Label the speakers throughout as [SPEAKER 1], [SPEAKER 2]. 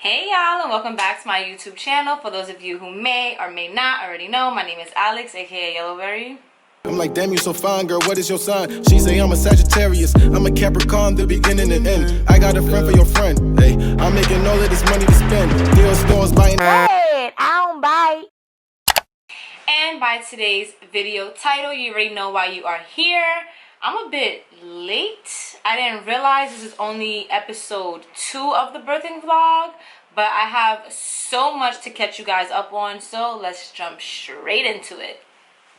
[SPEAKER 1] Hey y'all, and welcome back to my YouTube channel. For those of you who may or may not already know, my name is Alex, aka Yellowberry.
[SPEAKER 2] I'm like, damn, you so fine, girl, what is your sign? She say I'm a Sagittarius, I'm a Capricorn, the beginning and end. I got a friend for your friend, hey, I'm making all of this money to spend. Deal stores buying.
[SPEAKER 3] Hey, I don't bite.
[SPEAKER 1] And by today's video title, you already know why you are here. I'm a bit late. I didn't realize this is only episode 2 of the birthing vlog, but I have so much to catch you guys up on, so let's jump straight into it.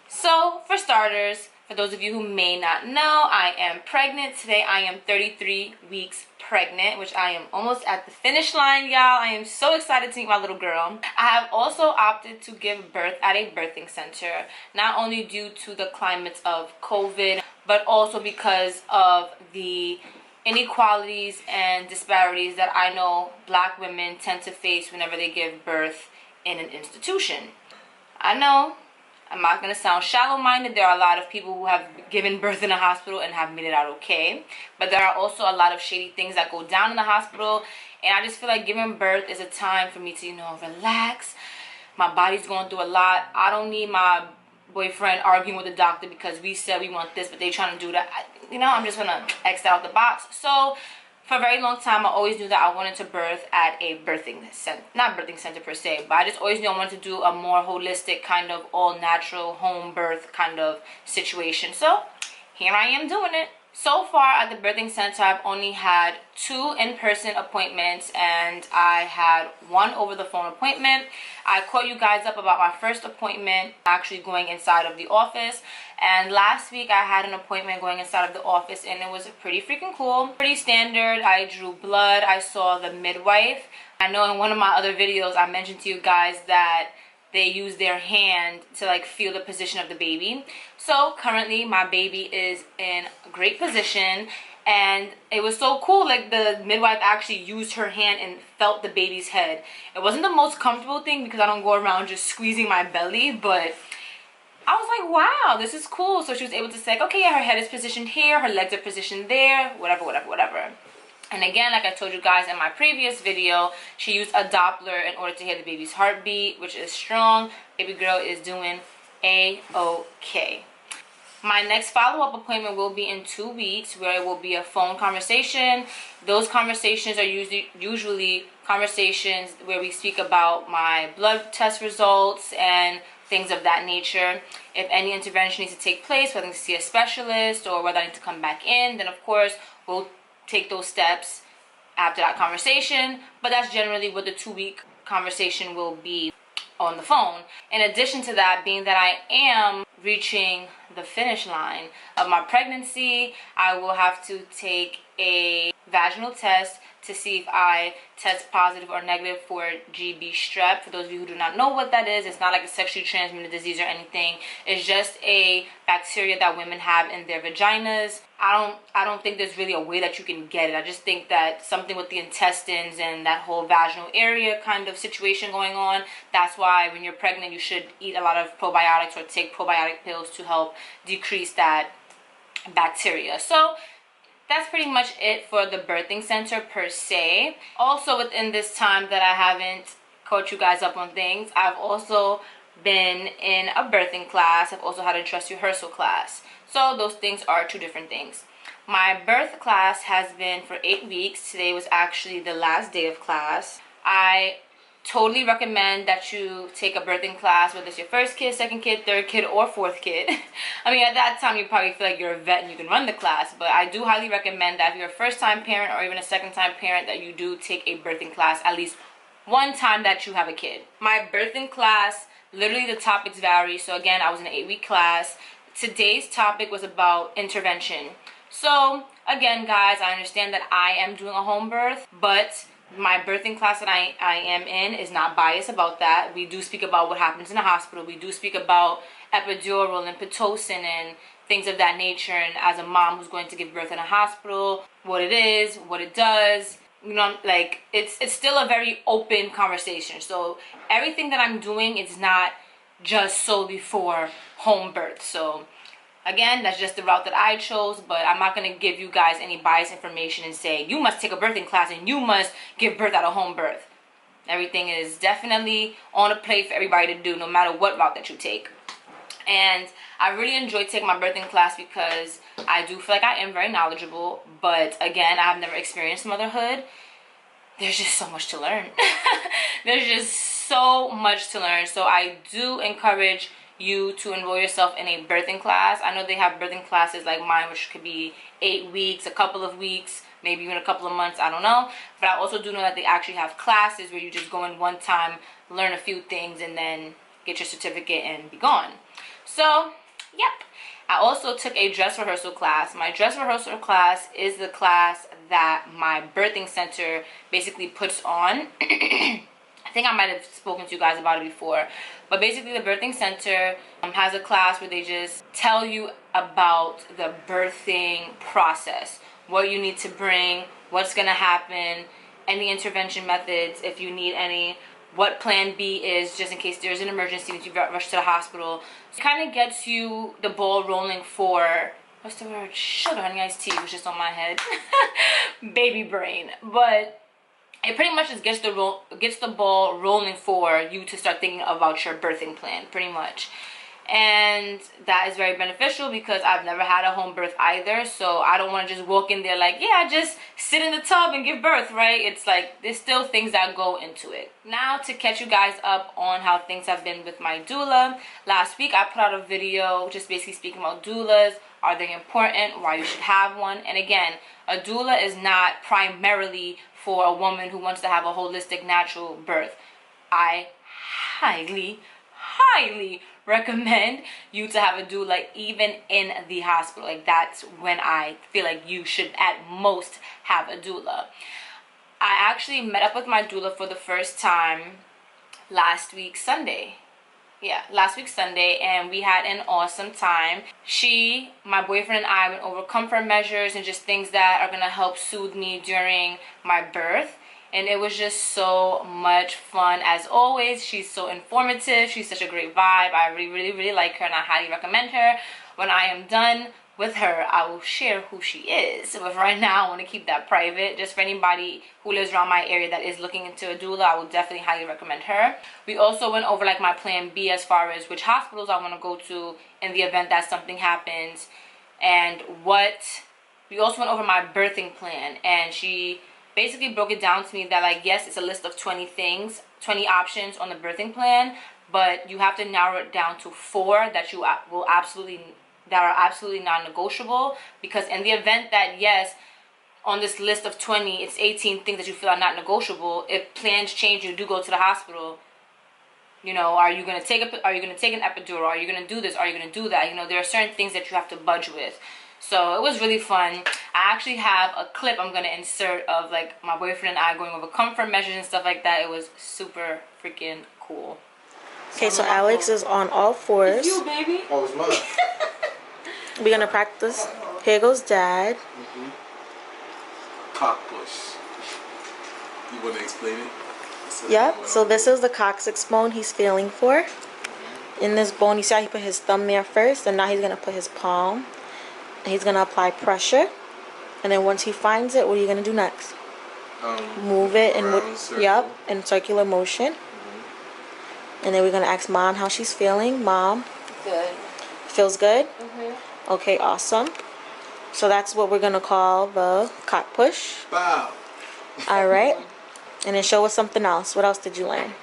[SPEAKER 1] So, for starters, for those of you who may not know, I am pregnant. Today I am 33 weeks pregnant, which I am almost at the finish line, y'all. I am so excited to meet my little girl. I have also opted to give birth at a birthing center, not only due to the climate of COVID, but also because of the inequalities and disparities that I know Black women tend to face whenever they give birth in an institution. I know I'm not going to sound shallow-minded. There are a lot of people who have given birth in a hospital and have made it out okay. But there are also a lot of shady things that go down in the hospital. And I just feel like giving birth is a time for me to, relax. My body's going through a lot. I don't need my boyfriend arguing with the doctor because we said we want this, but they trying to do that. I'm just going to X out the box. So for a very long time, I always knew that I wanted to birth at a birthing center. Not birthing center per se, but I just always knew I wanted to do a more holistic kind of all-natural home birth kind of situation. So here I am doing it. So far at the birthing center, I've only had 2 in-person appointments, and I had 1 over the phone appointment. I caught you guys up about my first appointment actually going inside of the office, and last week I had an appointment going inside of the office, and it was pretty freaking cool. Pretty standard. I drew blood. I saw the midwife. I know in one of my other videos I mentioned to you guys that they use their hand to feel the position of the baby. So currently my baby is in a great position, and it was so cool. The midwife actually used her hand and felt the baby's head. It wasn't the most comfortable thing because I don't go around just squeezing my belly, but I was like, wow, this is cool. So she was able to say, okay, yeah, her head is positioned here, her legs are positioned there, whatever. And again, like I told you guys in my previous video, she used a Doppler in order to hear the baby's heartbeat, which is strong. Baby girl is doing A-okay. My next follow-up appointment will be in 2 weeks, where it will be a phone conversation. Those conversations are usually conversations where we speak about my blood test results and things of that nature. If any intervention needs to take place, whether I need to see a specialist or whether I need to come back in, then of course we'll take those steps after that conversation. But that's generally what the 2-week conversation will be on the phone. In addition to that, being that I am reaching the finish line of my pregnancy, I will have to take a vaginal test to see if I test positive or negative for GB strep. For those of you who do not know what that is, it's not like a sexually transmitted disease or anything. It's just a bacteria that women have in their vaginas. I don't think there's really a way that you can get it. I just think that something with the intestines and that whole vaginal area kind of situation going on. That's why when you're pregnant, you should eat a lot of probiotics or take probiotic pills to help decrease that bacteria. So that's pretty much it for the birthing center per se. Also, within this time that I haven't caught you guys up on things, I've also been in a birthing class. I've also had a dress rehearsal class. So those things are 2 different things. My birth class has been for 8 weeks. Today was actually the last day of class. I totally recommend that you take a birthing class, whether it's your first kid, second kid, third kid, or 4th kid. I mean, at that time, you probably feel like you're a vet and you can run the class, but I do highly recommend that if you're a first-time parent or even a second-time parent, that you do take a birthing class at least one time that you have a kid. My birthing class, literally the topics vary. So again, I was in an 8-week class. Today's topic was about intervention. So again, guys, I understand that I am doing a home birth, but my birthing class that I am in is not biased about that. We do speak about what happens in the hospital. We do speak about epidural and Pitocin and things of that nature. And as a mom who's going to give birth in a hospital, what it is, what it does, it's still a very open conversation. So everything that I'm doing is not just solely for home birth. So again, that's just the route that I chose, but I'm not going to give you guys any biased information and say you must take a birthing class and you must give birth at a home birth. Everything is definitely on a plate for everybody to do, no matter what route that you take. And I really enjoy taking my birthing class because I do feel like I am very knowledgeable. But again, I have never experienced motherhood. There's just so much to learn. There's just so much to learn. So I do encourage you to enroll yourself in a birthing class. I know they have birthing classes like mine, which could be 8 weeks, a couple of weeks, maybe even a couple of months, I don't know. But I also do know that they actually have classes where you just go in one time, learn a few things, and then get your certificate and be gone. So, yep. I also took a dress rehearsal class. My dress rehearsal class is the class that my birthing center basically puts on. I think I might have spoken to you guys about it before. But basically the birthing center has a class where they just tell you about the birthing process. What you need to bring, what's going to happen, any intervention methods if you need any, what plan B is just in case there's an emergency and you rush to the hospital. It kind of gets you the ball rolling for, what's the word? Sugar honey iced tea was just on my head. Baby brain. But it pretty much just gets the ball rolling for you to start thinking about your birthing plan, pretty much. And that is very beneficial because I've never had a home birth either, so I don't want to just walk in there like, yeah, just sit in the tub and give birth, right? It's like there's still things that go into it. Now to catch you guys up on how things have been with my doula. Last week I put out a video just basically speaking about doulas. Are they important? Why you should have one? And again, a doula is not primarily for a woman who wants to have a holistic natural birth. I highly recommend you to have a doula even in the hospital. Like that's when I feel like you should at most have a doula. I actually met up with my doula for the first time last week Sunday. Yeah, last week Sunday, and we had an awesome time. My boyfriend and I went over comfort measures and just things that are gonna help soothe me during my birth. And it was just so much fun. As always, she's so informative. She's such a great vibe. I really like her, and I highly recommend her. When I am done with her, I will share who she is. But right now, I want to keep that private. Just for anybody who lives around my area that is looking into a doula, I will definitely highly recommend her. We also went over like my plan B as far as which hospitals I want to go to in the event that something happens. And we also went over my birthing plan, and she basically broke it down to me that like, yes, it's a list of 20 things, 20 options on the birthing plan, but you have to narrow it down to 4 that are absolutely non-negotiable, because in the event that, yes, on this list of 20, it's 18 things that you feel are not negotiable, if plans change, you do go to the hospital, you know, are you going to take an epidural? Are you going to do this? Are you going to do that? You know, there are certain things that you have to budge with. So it was really fun. I actually have a clip I'm going to insert of like my boyfriend and I going over comfort measures and stuff like that. It was super freaking cool.
[SPEAKER 3] Okay, so Alex is on all fours.
[SPEAKER 1] It's you, baby.
[SPEAKER 2] Oh, it's mine.
[SPEAKER 3] We're gonna practice. Here goes Dad.
[SPEAKER 2] Cock push. You want to explain it?
[SPEAKER 3] Yep, so this is the coccyx bone he's feeling for. In this bone, you see how he put his thumb there first, and now he's gonna put his palm. And he's gonna apply pressure. And then once he finds it, what are you gonna do next? Move it in circular motion. And then we're gonna ask Mom how she's feeling. Mom.
[SPEAKER 1] Good.
[SPEAKER 3] Feels good? Okay, awesome. So that's what we're gonna call the cock push.
[SPEAKER 2] Bow.
[SPEAKER 3] All right. And then show us something else. What else did you learn?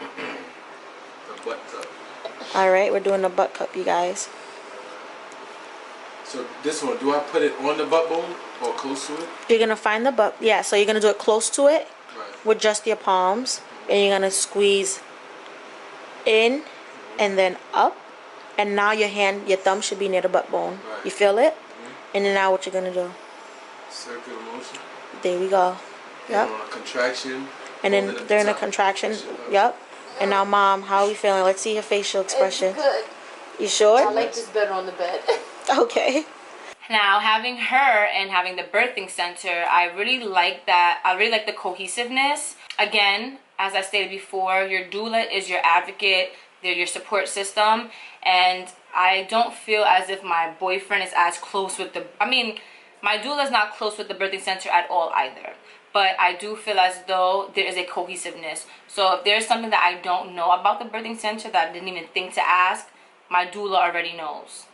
[SPEAKER 2] The butt cup.
[SPEAKER 3] All right, we're doing the butt cup, you guys.
[SPEAKER 2] So this one, do I put it on the butt bone or close to it?
[SPEAKER 3] You're gonna find the butt. Yeah, so you're gonna do it close to it with just your palms, and you're gonna squeeze in and then up. And now your thumb should be near the butt bone.
[SPEAKER 2] Right.
[SPEAKER 3] You feel it? And then now what you're gonna do?
[SPEAKER 2] Circular motion.
[SPEAKER 3] There we go. Yep.
[SPEAKER 2] And on a contraction.
[SPEAKER 3] And then during a contraction, yep. And now, Mom, how are we feeling? Let's see your facial expression.
[SPEAKER 1] It's good.
[SPEAKER 3] You sure?
[SPEAKER 1] I like this better on the bed.
[SPEAKER 3] Okay.
[SPEAKER 1] Now, having her and having the birthing center, I really like that. I really like the cohesiveness. Again, as I stated before, your doula is your advocate. They're your support system. And I don't feel as if my boyfriend is as close with my doula is not close with the birthing center at all either. but I do feel as though there is a cohesiveness. So if there's something that I don't know about the birthing center that I didn't even think to ask, my doula already knows.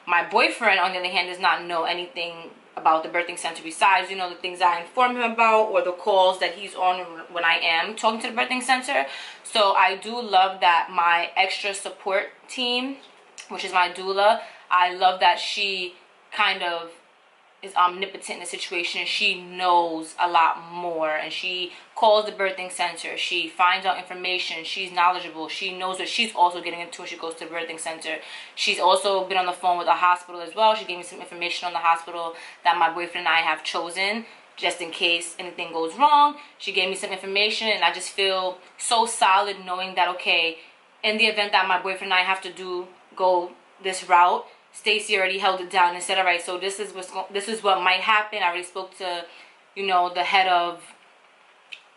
[SPEAKER 1] My boyfriend, on the other hand, does not know anything about the birthing center besides, you know, the things I inform him about or the calls that he's on when I am talking to the birthing center. So I do love that my extra support team, which is my doula, I love that she kind of is omnipotent in the situation. She knows a lot more, and she calls the birthing center, she finds out information, she's knowledgeable, she knows what she's also getting into when she goes to the birthing center. She's also been on the phone with the hospital as well. She gave me some information on the hospital that my boyfriend and I have chosen just in case anything goes wrong. She gave me some information, and I just feel so solid knowing that, okay, in the event that my boyfriend and I have to go this route, Stacy already held it down and said, all right, so this is what might happen. I already spoke to, you know, the head of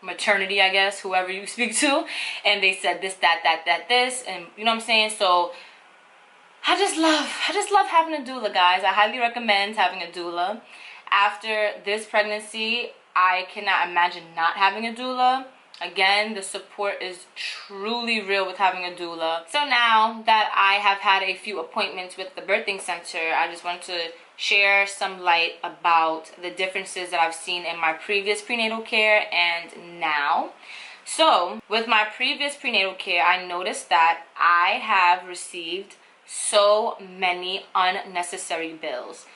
[SPEAKER 1] maternity, I guess, whoever you speak to, and they said this, that, this, and you know what I'm saying? So I just love having a doula, guys. I highly recommend having a doula. After this pregnancy, I cannot imagine not having a doula. Again, the support is truly real with having a doula. So now that I have had a few appointments with the birthing center, I just want to share some light about the differences that I've seen in my previous prenatal care and now. So with my previous prenatal care, I noticed that I have received so many unnecessary bills.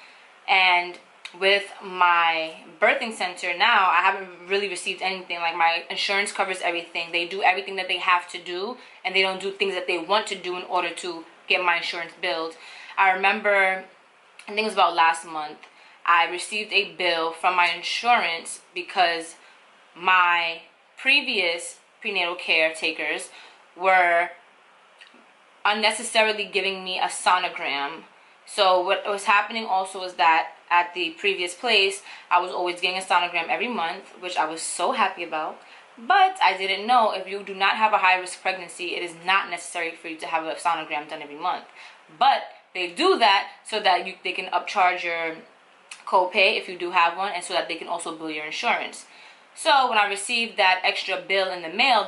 [SPEAKER 1] And with my birthing center now, I haven't really received anything. Like, my insurance covers everything. They do everything that they have to do, and they don't do things that they want to do in order to get my insurance billed. I remember, I think it was about last month, I received a bill from my insurance because my previous prenatal caretakers were unnecessarily giving me a sonogram. So what was happening also is that at the previous place, I was always getting a sonogram every month, which I was so happy about. But I didn't know, if you do not have a high-risk pregnancy, it is not necessary for you to have a sonogram done every month. But they do that so that they can upcharge your copay if you do have one, and so that they can also bill your insurance. So when I received that extra bill in the mail,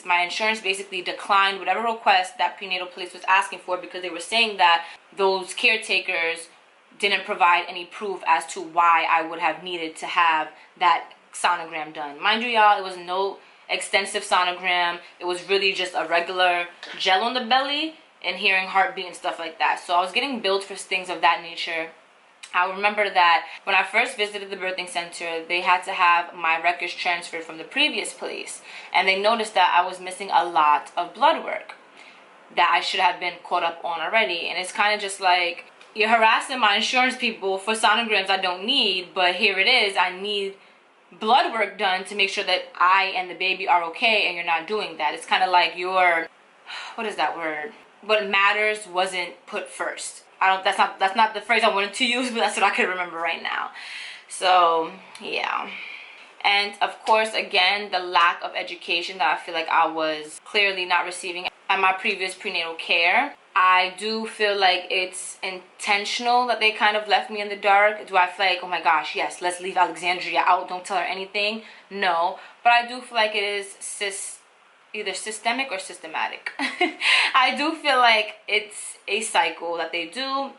[SPEAKER 1] my insurance basically declined whatever request that prenatal place was asking for, because they were saying that those caretakers didn't provide any proof as to why I would have needed to have that sonogram done. Mind you, y'all, it was no extensive sonogram. It was really just a regular gel on the belly and hearing heartbeat and stuff like that. So I was getting billed for things of that nature. I remember that when I first visited the birthing center, they had to have my records transferred from the previous place, and they noticed that I was missing a lot of blood work that I should have been caught up on already. And it's kind of just like, you're harassing my insurance people for sonograms I don't need, but here it is, I need blood work done to make sure that I and the baby are okay, and you're not doing that. It's kind of like what is that word? What matters wasn't put first. That's not the phrase I wanted to use, but that's what I could remember right now. So yeah. And of course, again, the lack of education that I feel like I was clearly not receiving at my previous prenatal care. I do feel like it's intentional that they kind of left me in the dark. Do I feel like, oh my gosh, yes, let's leave Alexandria out, don't tell her anything? No. But I do feel like it is either systemic or systematic. I do feel like it's a cycle that they do.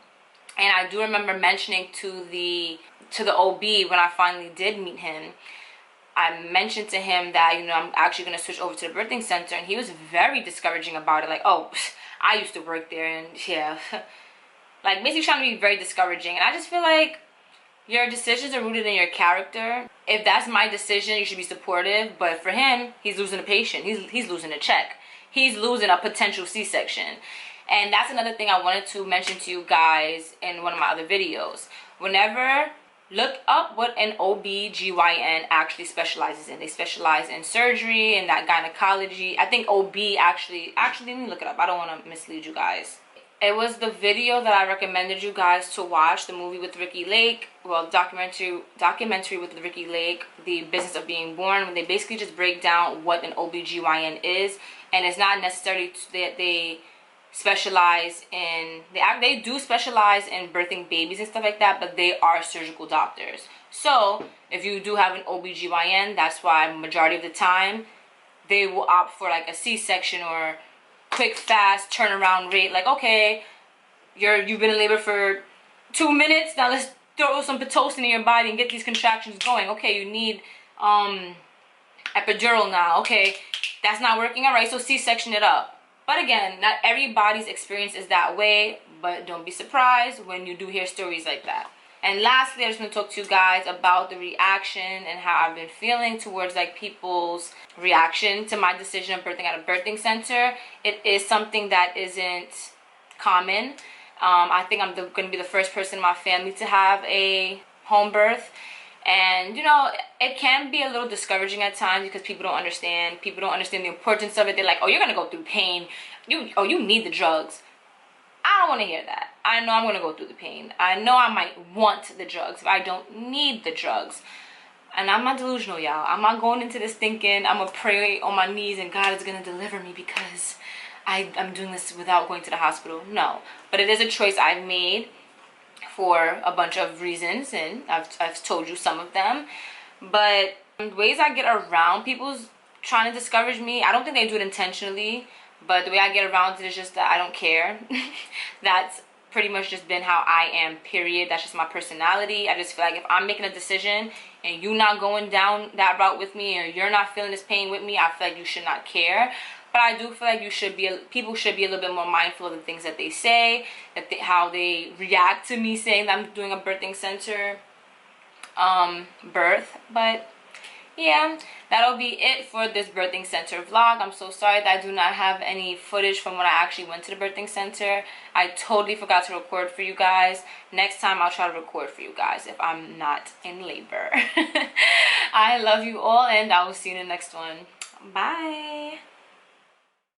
[SPEAKER 1] And I do remember mentioning to the OB when I finally did meet him, I mentioned to him that, you know, I'm actually going to switch over to the birthing center, and he was very discouraging about it. Like, oh, I used to work there, and yeah. Like, basically trying to be very discouraging. And I just feel like your decisions are rooted in your character. If that's my decision, you should be supportive. But for him, he's losing a patient. He's losing a check. He's losing a potential C-section. And that's another thing I wanted to mention to you guys in one of my other videos. Look up what an OB/GYN actually specializes in. They specialize in surgery and that gynecology. I think OB actually, let me look it up. I don't want to mislead you guys. It was the video that I recommended you guys to watch, the movie with Ricky Lake, well, documentary with Ricky Lake, The Business of Being Born, when they basically just break down what an OB/GYN is. And it's not necessarily that they specialize in, they do specialize in birthing babies and stuff like that, but they are surgical doctors. So if you do have an OBGYN, that's why majority of the time they will opt for like a C-section or quick, fast turnaround rate. Like, okay, you've been in labor for 2 minutes, now let's throw some Pitocin in your body and get these contractions going. Okay, you need epidural now. Okay, that's not working. All right, so C-section it up. But again, not everybody's experience is that way, but don't be surprised when you do hear stories like that. And lastly, I just want to talk to you guys about the reaction and how I've been feeling towards like people's reaction to my decision of birthing at a birthing center. It is something that isn't common. I think I'm going to be the first person in my family to have a home birth. And, you know, it can be a little discouraging at times because people don't understand. People don't understand the importance of it. They're like, oh, you're going to go through pain. You need the drugs. I don't want to hear that. I know I'm going to go through the pain. I know I might want the drugs, but I don't need the drugs. And I'm not delusional, y'all. I'm not going into this thinking I'm going to pray on my knees and God is going to deliver me because I'm doing this without going to the hospital. No. But it is a choice I've made for a bunch of reasons, and I've told you some of them. But ways I get around people's trying to discourage me, I don't think they do it intentionally, but the way I get around it is just that I don't care. That's pretty much just been how I am, period. That's just my personality. I just feel like if I'm making a decision and you're not going down that route with me, or you're not feeling this pain with me, I feel like you should not care. But I do feel like people should be a little bit more mindful of the things that they say, how they react to me saying that I'm doing a birthing center birth. But yeah, that'll be it for this birthing center vlog. I'm so sorry that I do not have any footage from when I actually went to the birthing center. I totally forgot to record for you guys. Next time I'll try to record for you guys if I'm not in labor. I love you all, and I will see you in the next one. Bye.